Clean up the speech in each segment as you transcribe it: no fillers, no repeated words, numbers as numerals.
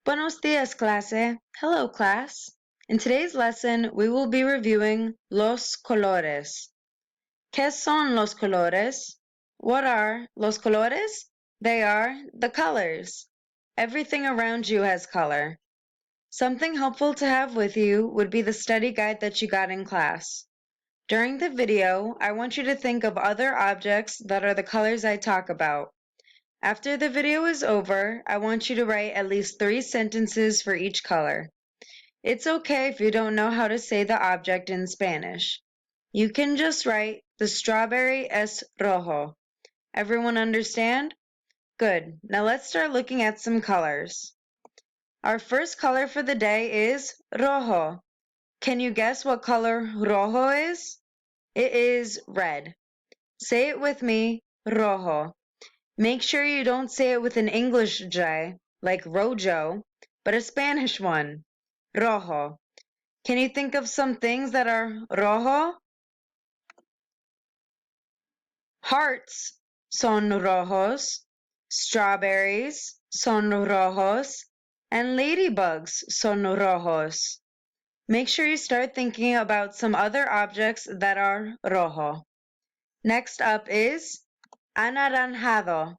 Buenos dias, clase. Hello, class. In today's lesson, we will be reviewing los colores. ¿Qué son los colores? What are los colores? They are the colors. Everything around you has color. Something helpful to have with you would be the study guide that you got in class. During the video, I want you to think of other objects that are the colors I talk about. After the video is over, I want you to write at least 3 sentences for each color. It's okay if you don't know how to say the object in Spanish. You can just write, the strawberry es rojo. Everyone understand? Good. Now let's start looking at some colors. Our first color for the day is rojo. Can you guess what color rojo is? It is red. Say it with me, rojo. Make sure you don't say it with an English J, like rojo, but a Spanish one, rojo. Can you think of some things that are rojo? Hearts son rojos, strawberries son rojos, and ladybugs son rojos. Make sure you start thinking about some other objects that are rojo. Next up is anaranjado.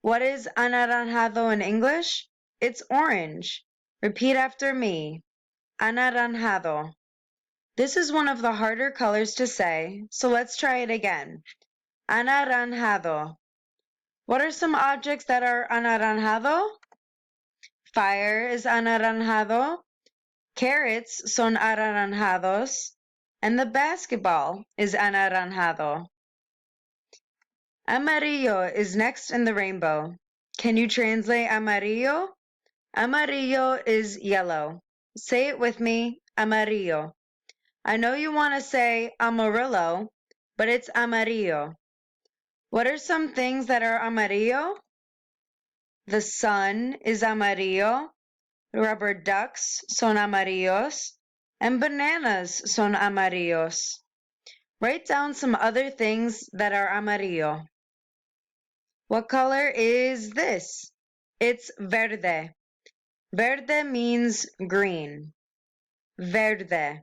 What is anaranjado in English? It's orange. Repeat after me. Anaranjado. This is one of the harder colors to say, so let's try it again. Anaranjado. What are some objects that are anaranjado? Fire is anaranjado. Carrots son anaranjados. And the basketball is anaranjado. Amarillo is next in the rainbow. Can you translate amarillo? Amarillo is yellow. Say it with me, amarillo. I know you want to say amarillo, but it's amarillo. What are some things that are amarillo? The sun is amarillo. Rubber ducks son amarillos. And bananas son amarillos. Write down some other things that are amarillo. What color is this? It's verde. Verde means green. Verde.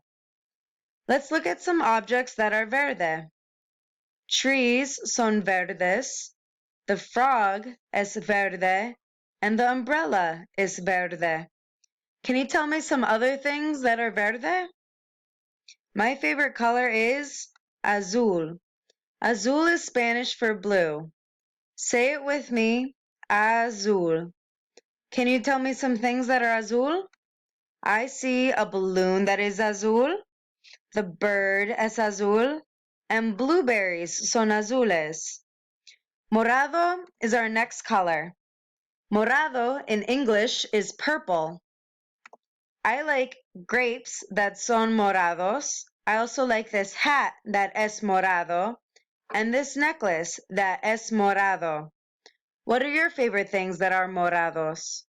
Let's look at some objects that are verde. Trees son verdes. The frog es verde. And the umbrella is verde. Can you tell me some other things that are verde? My favorite color is azul. Azul is Spanish for blue. Say it with me, azul. Can you tell me some things that are azul? I see a balloon that is azul, the bird es azul, and blueberries son azules. Morado is our next color. Morado in English is purple. I like grapes that son morados. I also like this hat that es morado, and this necklace that es morado. What are your favorite things that are morados?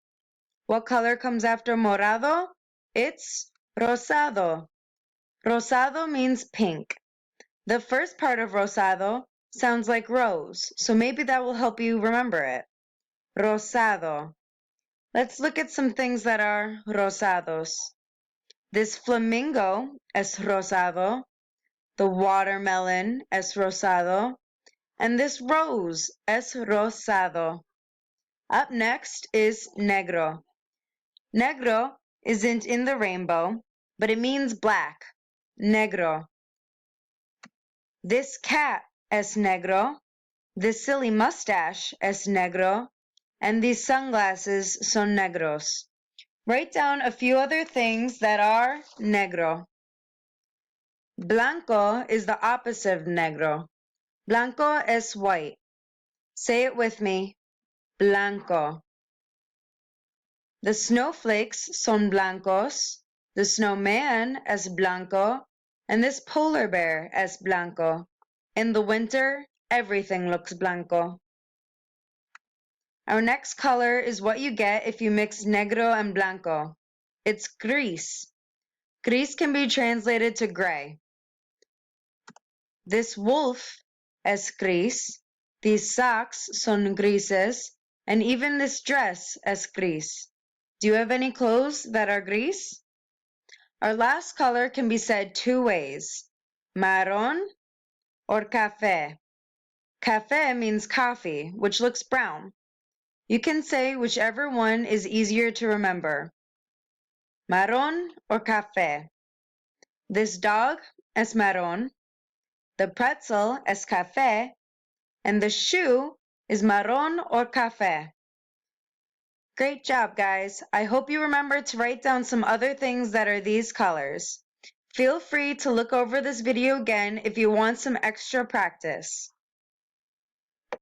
What color comes after morado? It's rosado. Rosado means pink. The first part of rosado sounds like rose, so maybe that will help you remember it. Rosado. Let's look at some things that are rosados. This flamingo es rosado. The watermelon es rosado. And this rose es rosado. Up next is negro. Negro isn't in the rainbow, but it means black. Negro. This cat es negro. This silly mustache es negro. And these sunglasses son negros. Write down a few other things that are negro. Blanco is the opposite of negro. Blanco es white. Say it with me. Blanco. The snowflakes son blancos. The snowman es blanco. And this polar bear es blanco. In the winter, everything looks blanco. Our next color is what you get if you mix negro and blanco. It's gris. Gris can be translated to gray. This wolf es gris. These socks son grises. And even this dress es gris. Do you have any clothes that are gris? Our last color can be said two ways, marrón or café. Café means coffee, which looks brown. You can say whichever one is easier to remember. Marrón or café. This dog es marrón, the pretzel es café, and the shoe is marrón or café. Great job, guys. I hope you remember to write down some other things that are these colors. Feel free to look over this video again if you want some extra practice.